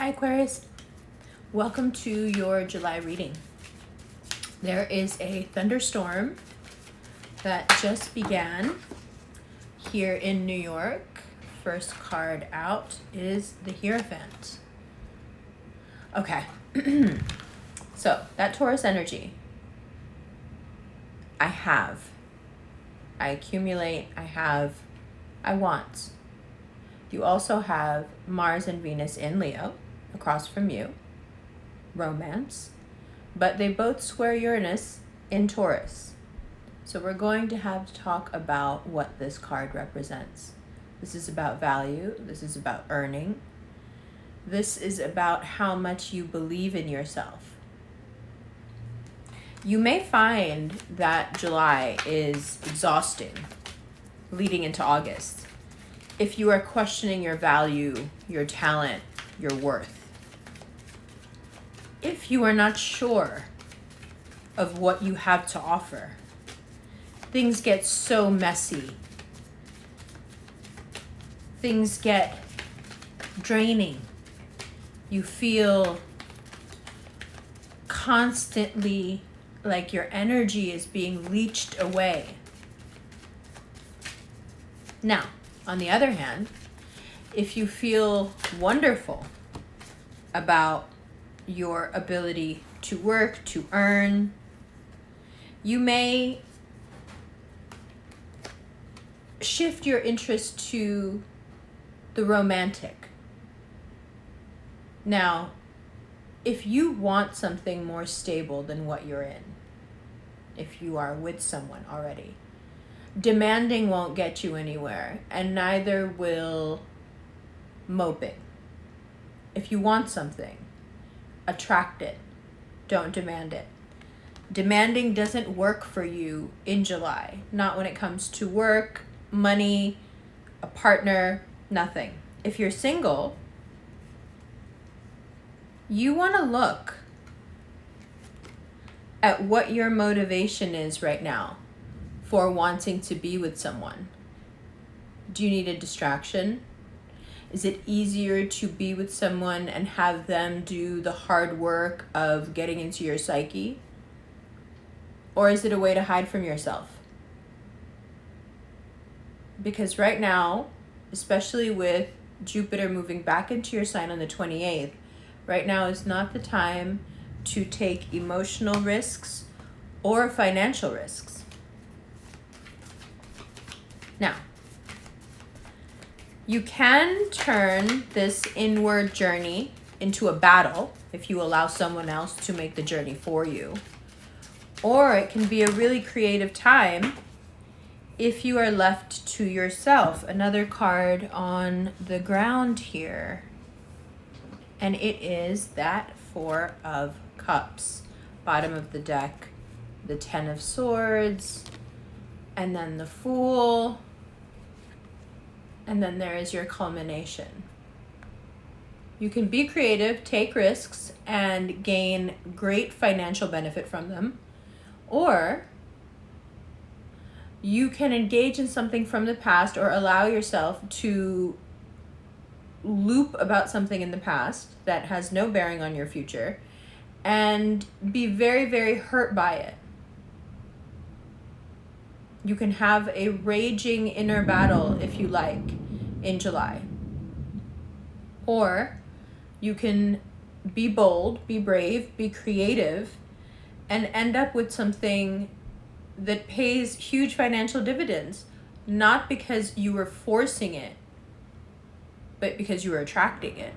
Hi Aquarius, welcome to your July reading. There is a thunderstorm that just began here in New York. First card out is the Hierophant. Okay, so that Taurus energy, I accumulate, I want. You also have Mars and Venus in Leo across from you, romance, but they both square Uranus in Taurus. So we're going to have to talk about what this card represents. This is about value. This is about earning. This is about how much you believe in yourself. You may find that July is exhausting leading into August if you are questioning your value, your talent, your worth. If you are not sure of what you have to offer, things get so messy. Things get draining. You feel constantly like your energy is being leached away. Now, on the other hand, if you feel wonderful about your ability to work, to earn, you may shift your interest to the romantic. Now, if you want something more stable than what you're in, if you are with someone already, demanding won't get you anywhere, and neither will moping. If you want something, attract it. Don't demand it. Demanding doesn't work for you in July. Not when it comes to work, money, a partner, nothing. If you're single, you want to look at what your motivation is right now for wanting to be with someone. Do you need a distraction? Is it easier to be with someone and have them do the hard work of getting into your psyche? Or is it a way to hide from yourself? Because right now, especially with Jupiter moving back into your sign on the 28th, right now is not the time to take emotional risks or financial risks. Now, you can turn this inward journey into a battle if you allow someone else to make the journey for you. Or it can be a really creative time if you are left to yourself. Another card on the ground here. And it is that Four of Cups. Bottom of the deck, the Ten of Swords, and then the Fool. And then there is your culmination. You can be creative, take risks, and gain great financial benefit from them. Or you can engage in something from the past or allow yourself to loop about something in the past that has no bearing on your future and be very, very hurt by it. You can have a raging inner battle, if you like, in July. Or you can be bold, be brave, be creative, and end up with something that pays huge financial dividends, not because you were forcing it, but because you were attracting it.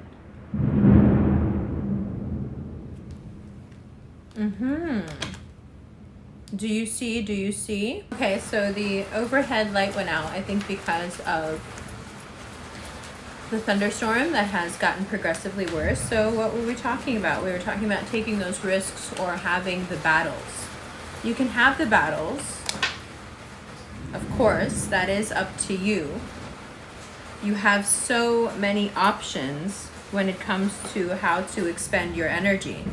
Do you see? Okay, so the overhead light went out, I think because of the thunderstorm that has gotten progressively worse. So what were we talking about? We were talking about taking those risks or having the battles. You can have the battles. Of course, that is up to you. You have so many options when it comes to how to expend your energy.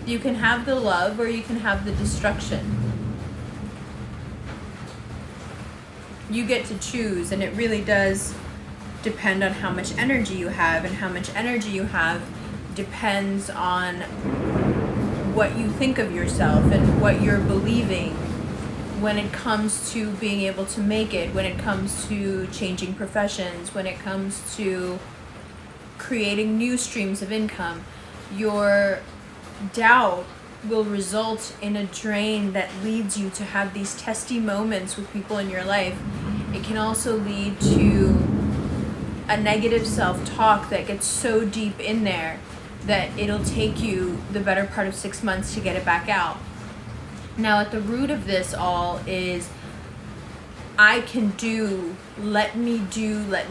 You can have the love or you can have the destruction. You get to choose, and it really does depend on how much energy you have, and how much energy you have depends on what you think of yourself and what you're believing when it comes to being able to make it, when it comes to changing professions, when it comes to creating new streams of income. Your doubt will result in a drain that leads you to have these testy moments with people in your life. It can also lead to a negative self-talk that gets so deep in there that it'll take you the better part of 6 months to get it back out. Now, at the root of this all is, I can do, let me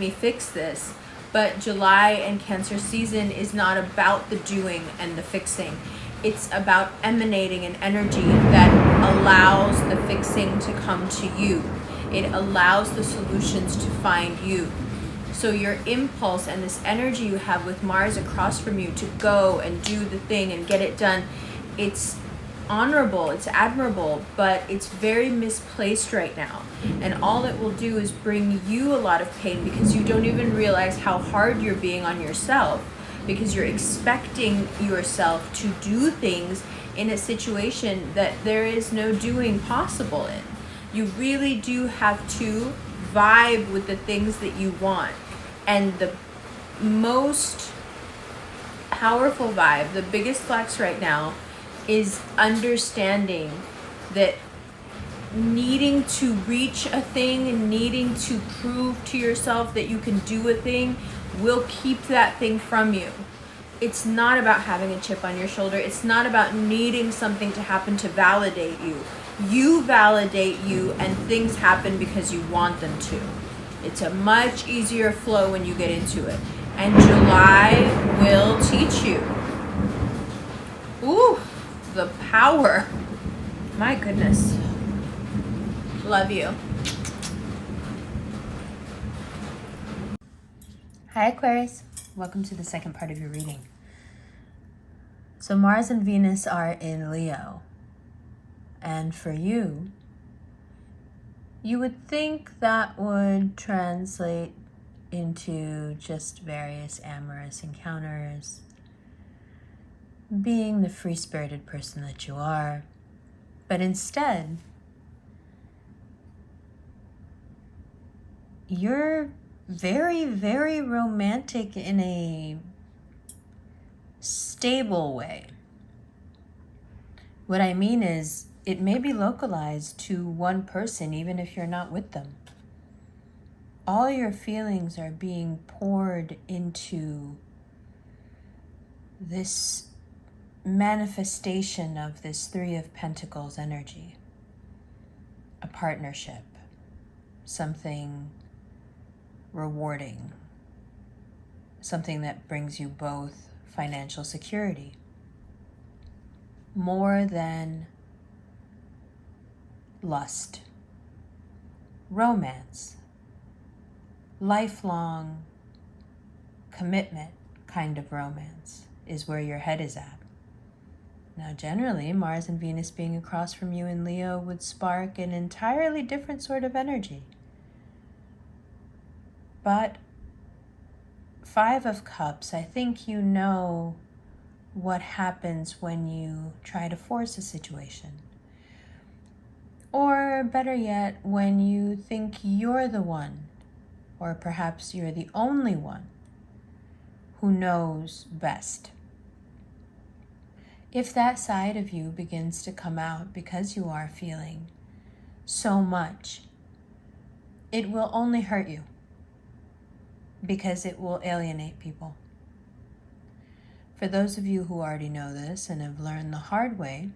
fix this. But July and Cancer season is not about the doing and the fixing. It's about emanating an energy that allows the fixing to come to you. It allows the solutions to find you. So your impulse and this energy you have with Mars across from you to go and do the thing and get it done, it's honorable, it's admirable, but it's very misplaced right now. And all it will do is bring you a lot of pain, because you don't even realize how hard you're being on yourself, because you're expecting yourself to do things in a situation that there is no doing possible in. You really do have to vibe with the things that you want. And the most powerful vibe, the biggest flex right now, is understanding that needing to reach a thing and needing to prove to yourself that you can do a thing will keep that thing from you. It's not about having a chip on your shoulder. It's not about needing something to happen to validate you. You validate you, and things happen because you want them to. It's a much easier flow when you get into it. And July will teach you. Ooh, the power. My goodness. Love you. Hi, Aquarius. Welcome to the second part of your reading. So Mars and Venus are in Leo. And for you, you would think that would translate into just various amorous encounters, being the free-spirited person that you are. But instead, you're very, very romantic in a stable way. What I mean is, it may be localized to one person, even if you're not with them. All your feelings are being poured into this manifestation of this Three of Pentacles energy. A partnership, something rewarding, something that brings you both financial security. More than lust, romance, lifelong commitment kind of romance is where your head is at. Now, generally, Mars and Venus being across from you in Leo would spark an entirely different sort of energy. But Five of Cups, I think you know what happens when you try to force a situation. Or better yet, when you think you're the one, or perhaps you're the only one who knows best. If that side of you begins to come out because you are feeling so much, it will only hurt you, because it will alienate people. For those of you who already know this and have learned the hard way,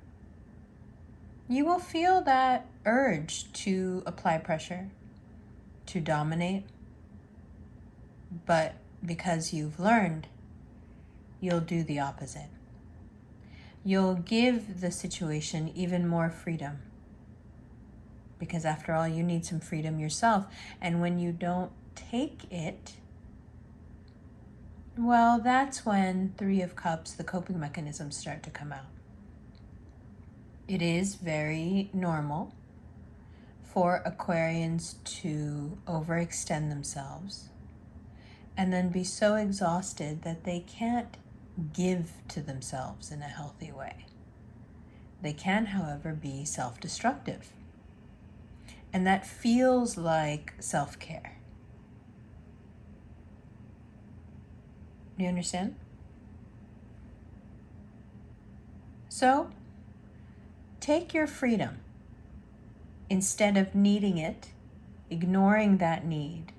you will feel that urge to apply pressure, to dominate. But because you've learned, you'll do the opposite. You'll give the situation even more freedom. Because after all, you need some freedom yourself. And when you don't take it, well, that's when Three of Cups, the coping mechanisms, start to come out. It is very normal for Aquarians to overextend themselves and then be so exhausted that they can't give to themselves in a healthy way. They can, however, be self-destructive. And that feels like self-care. Do you understand? So, take your freedom. Instead of needing it, ignoring that need,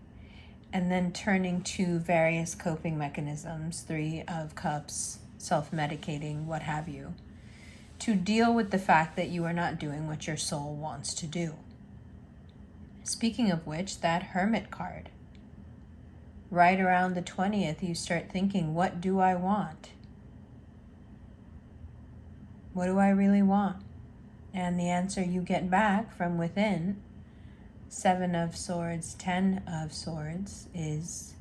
and then turning to various coping mechanisms, 3 of Cups, self-medicating, what have you, to deal with the fact that you are not doing what your soul wants to do. Speaking of which, that Hermit card. Right around the 20th, you start thinking, what do I want? What do I really want? And the answer you get back from within, 7 of Swords, 10 of Swords, is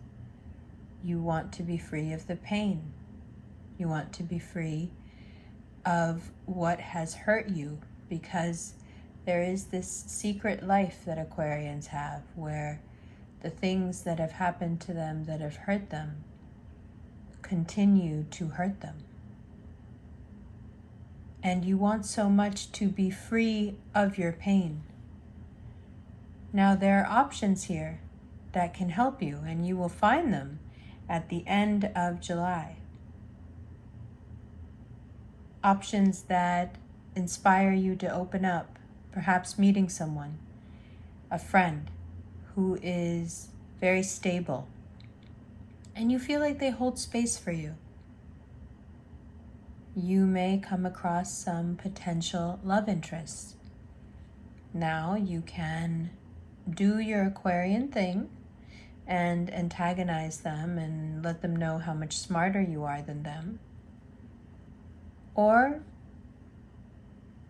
you want to be free of the pain. You want to be free of what has hurt you, because there is this secret life that Aquarians have where the things that have happened to them that have hurt them continue to hurt them. And you want so much to be free of your pain. Now, there are options here that can help you, and you will find them at the end of July. Options that inspire you to open up, perhaps meeting someone, a friend who is very stable, and you feel like they hold space for you. You may come across some potential love interests. Now you can do your Aquarian thing and antagonize them and let them know how much smarter you are than them. Or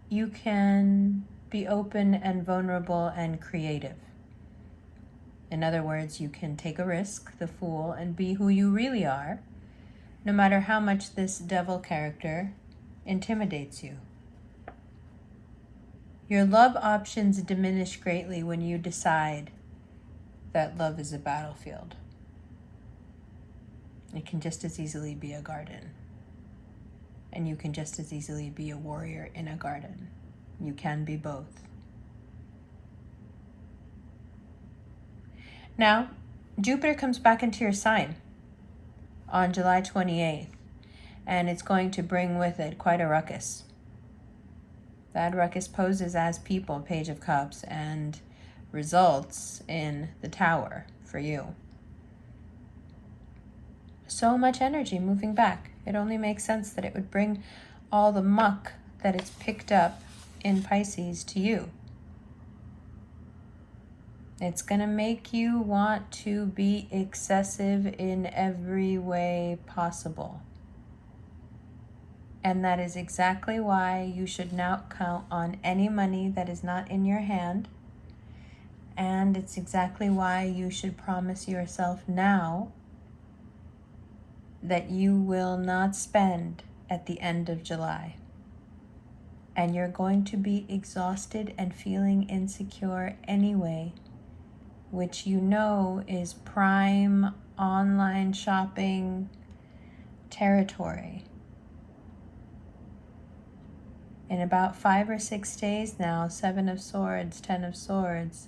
you can be open and vulnerable and creative. In other words, you can take a risk, the Fool, and be who you really are, no matter how much this devil character intimidates you. Your love options diminish greatly when you decide that love is a battlefield. It can just as easily be a garden. And you can just as easily be a warrior in a garden. You can be both. Now, Jupiter comes back into your sign on July 28th, and it's going to bring with it quite a ruckus. That ruckus poses as people, Page of Cups, and results in the Tower for you. So much energy moving back. It only makes sense that it would bring all the muck that it's picked up in Pisces to you. It's going to make you want to be excessive in every way possible. And that is exactly why you should not count on any money that is not in your hand. And it's exactly why you should promise yourself now that you will not spend at the end of July. And you're going to be exhausted and feeling insecure anyway, which you know is prime online shopping territory. In about 5 or 6 days now, 7 of Swords, 10 of Swords,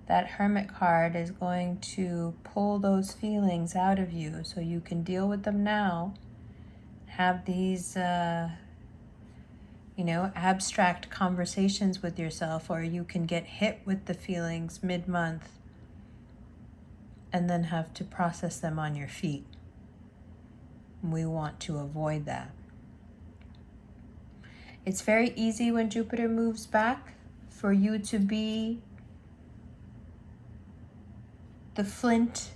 that Hermit card is going to pull those feelings out of you so you can deal with them now. Have these, abstract conversations with yourself, or you can get hit with the feelings mid-month and then have to process them on your feet. We want to avoid that. It's very easy when Jupiter moves back for you to be the flint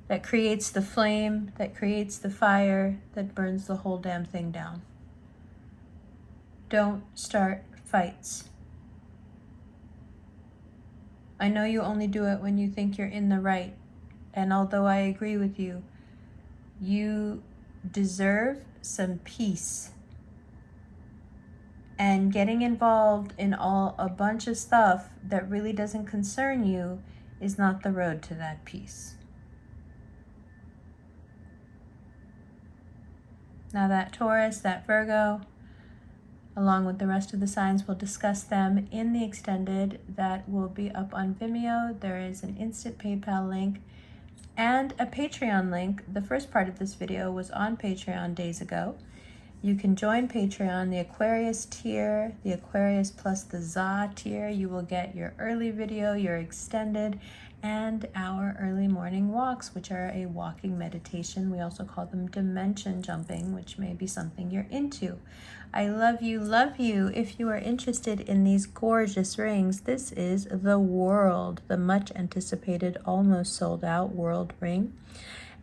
that creates the flame, that creates the fire, that burns the whole damn thing down. Don't start fights. I know you only do it when you think you're in the right. And although I agree with you, you deserve some peace. And getting involved in a bunch of stuff that really doesn't concern you is not the road to that peace. Now that Taurus, that Virgo, along with the rest of the signs, we'll discuss them in the extended that will be up on Vimeo. There is an instant PayPal link and a Patreon link. The first part of this video was on Patreon days ago. You can join Patreon, the Aquarius tier, the Aquarius plus the Za tier. You will get your early video, your extended, and our early morning walks, which are a walking meditation. We also call them dimension jumping, which may be something you're into. I love you, love you. If you are interested in these gorgeous rings, this is the World, the much anticipated, almost sold out World ring.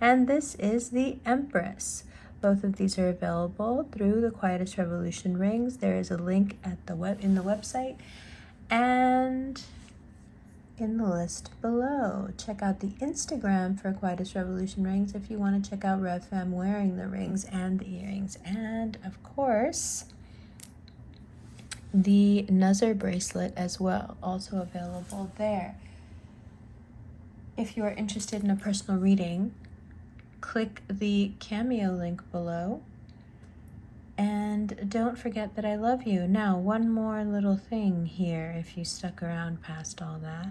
And this is the Empress. Both of these are available through the Quietest Revolution rings. There is a link at in the website and in the list below. Check out the Instagram for Quietest Revolution rings if you want to check out RevFam wearing the rings and the earrings. And of course, the Nazar bracelet as well, also available there. If you are interested in a personal reading, click the Cameo link below. And don't forget that I love you. Now, one more little thing here, if you stuck around past all that.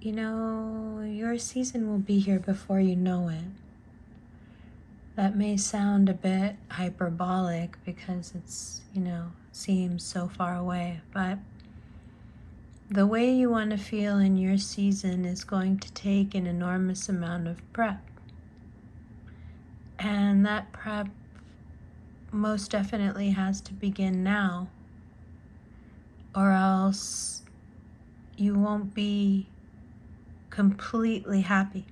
You know, your season will be here before you know it. That may sound a bit hyperbolic because it's, seems so far away, but the way you want to feel in your season is going to take an enormous amount of prep. And that prep most definitely has to begin now, or else you won't be completely happy.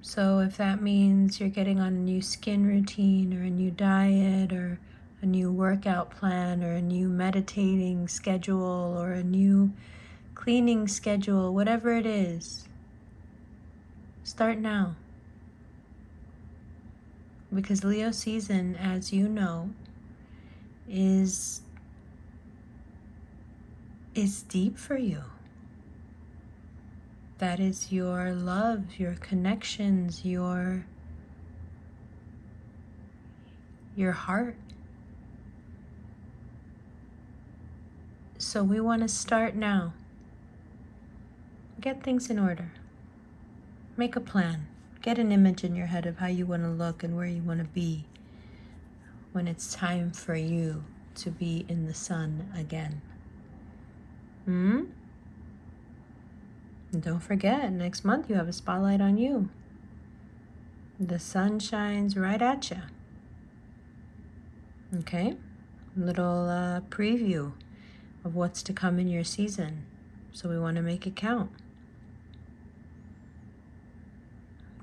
So if that means you're getting on a new skin routine or a new diet or a new workout plan or a new meditating schedule or a new cleaning schedule, whatever it is, start now. Because Leo season, as you know, is deep for you. That is your love, your connections, your heart. So we want to start now. Get things in order. Make a plan. Get an image in your head of how you want to look and where you want to be when it's time for you to be in the sun again. And don't forget, next month you have a spotlight on you. The sun shines right at you. Okay? Little preview of what's to come in your season. So we want to make it count.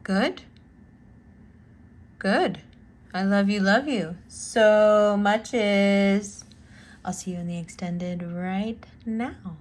Good? Good. I love you, love you. So much is. I'll see you in the extended right now.